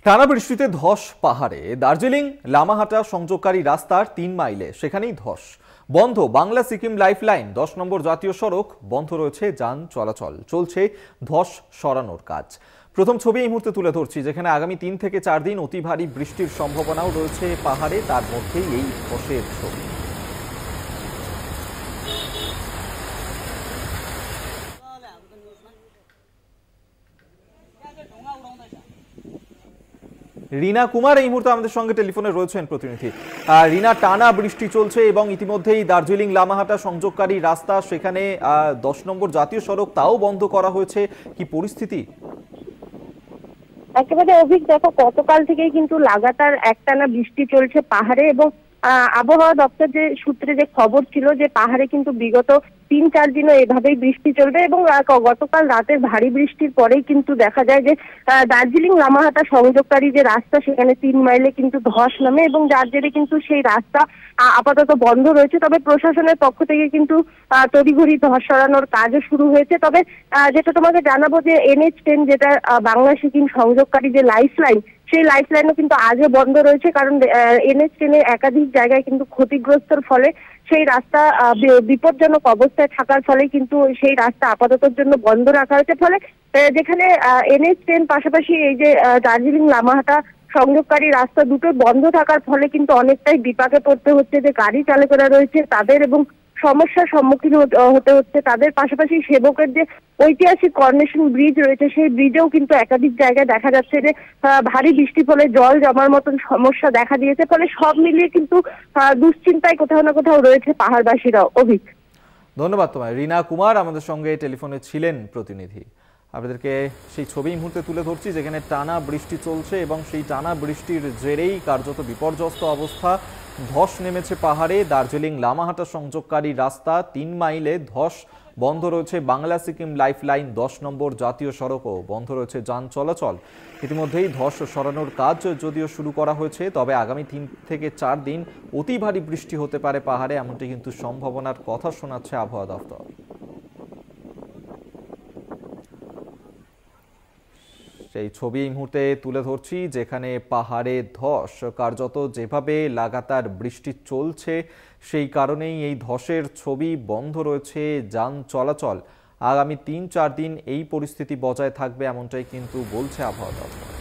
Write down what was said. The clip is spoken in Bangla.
টানা বৃষ্টিতে ধস পাহাড়ে দার্জিলিং লামাহাটা সংযোগকারী রাস্তার ৩ মাইলে সেখানেই ধস বন্ধ বাংলা সিকিম লাইফলাইন ১০ নম্বর জাতীয় সড়ক বন্ধ রয়েছে যান চলাচল চলছে ধস সরানোর কাজ। প্রথম ছবি এই মুহূর্তে তুলে ধরছি, যেখানে আগামী ৩ থেকে ৪ দিন অতি ভারী বৃষ্টির সম্ভাবনাও রয়েছে পাহাড়ে, তার মধ্যেই এই ধসের ছবি। রিনা কুমার এই মুহূর্তে আমাদের সঙ্গে টেলিফোনে রয়েছেন প্রতিনিধি। রিনা, টানা বৃষ্টি চলছে এবং ইতিমধ্যেই দার্জিলিং লামাহাটা সংযোগকারী রাস্তা সেখানে ১০ নম্বর জাতীয় সড়ক তাও বন্ধ করা হয়েছে, কি পরিস্থিতি? একেবারে অভিক, দেখো গতকাল থেকেই কিন্তু লাগাতার একটানা বৃষ্টি চলছে পাহাড়ে এবং আবহাওয়া দপ্তর যে সূত্রে যে খবর ছিল যে পাহাড়ে কিন্তু বিগত ৩-৪ দিনও এভাবেই বৃষ্টি চলবে এবং গতকাল রাতের ভারী বৃষ্টির পরেই কিন্তু দেখা যায় যে দার্জিলিং লামাহাটা সংযোগকারী যে রাস্তা সেখানে ৩ মাইলে কিন্তু ধস নামে এবং যার জেরে কিন্তু সেই রাস্তা আপাতত বন্ধ রয়েছে। তবে প্রশাসনের পক্ষ থেকে কিন্তু তড়িঘড়ি ধস সরানোর কাজও শুরু হয়েছে। তবে যেটা তোমাকে জানাবো যে NH10 যেটা বাংলা সিকিম সংযোগকারী যে লাইফ লাইন, সেই লাইফ লাইনও কিন্তু আজও বন্ধ রয়েছে, কারণ NH10 এর একাধিক জায়গায় কিন্তু ক্ষতিগ্রস্তর ফলে সেই রাস্তা বিপজ্জনক অবস্থায় থাকার ফলে কিন্তু সেই রাস্তা আপাততর জন্য বন্ধ রাখা হয়েছে। ফলে যেখানে NH10 পাশাপাশি এই যে দার্জিলিং লামাহাটা সংযোগকারী রাস্তা দুটো বন্ধ থাকার ফলে কিন্তু অনেকটাই বিপাকে পড়তে হচ্ছে যে গাড়ি চালকেরা রয়েছে তাদের, এবং সমস্যার সম্মুখীন হতে হচ্ছে তাদের। পাশাপাশি সেবকের যে ঐতিহাসিক কর্নেশন ব্রিজ রয়েছে সেই ব্রিজেও কিন্তু একাধিক জায়গায় দেখা যাচ্ছে যে ভারী বৃষ্টির ফলে জল জমার মতন সমস্যা দেখা দিয়েছে। ফলে সব মিলিয়ে কিন্তু দুশ্চিন্তায় কোথাও না কোথাও রয়েছে পাহাড়বাসীরাও। অভিক, ধন্যবাদ তোমায়। রিনা কুমার আমাদের সঙ্গে টেলিফোনে ছিলেন প্রতিনিধি। আপনাদেরকে সেই ছবি এই মুহূর্তে তুলে ধরছি, যেখানে টানা বৃষ্টি চলছে এবং সেই টানা বৃষ্টির জেরেই কার্যত বিপর্যস্ত অবস্থা। ধস নেমেছে পাহাড়ে, দার্জিলিং লামাহাটা সংযোগকারী রাস্তা ৩ মাইলে ধস বন্ধ রয়েছে বাংলা সিকিম লাইফ লাইন ১০ নম্বর জাতীয় সড়কও বন্ধ রয়েছে যান চলাচল। ইতিমধ্যেই ধস সরানোর কাজ যদিও শুরু করা হয়েছে, তবে আগামী ৩ থেকে ৪ দিন অতি ভারী বৃষ্টি হতে পারে পাহাড়ে, এমনটি কিন্তু সম্ভাবনার কথা শোনাচ্ছে আবহাওয়া দপ্তর। সেই ছবি এই মুহূর্তে তুলে ধরছি, যেখানে পাহাড়ে ধস কার্যত যেভাবে লাগাতার বৃষ্টি চলছে সেই কারণেই এই ধসের ছবি, বন্ধ রয়েছে যান চলাচল। আগামী ৩-৪ দিন এই পরিস্থিতি বজায় থাকবে এমনটাই কিন্তু বলছে আবহাওয়া দপ্তর।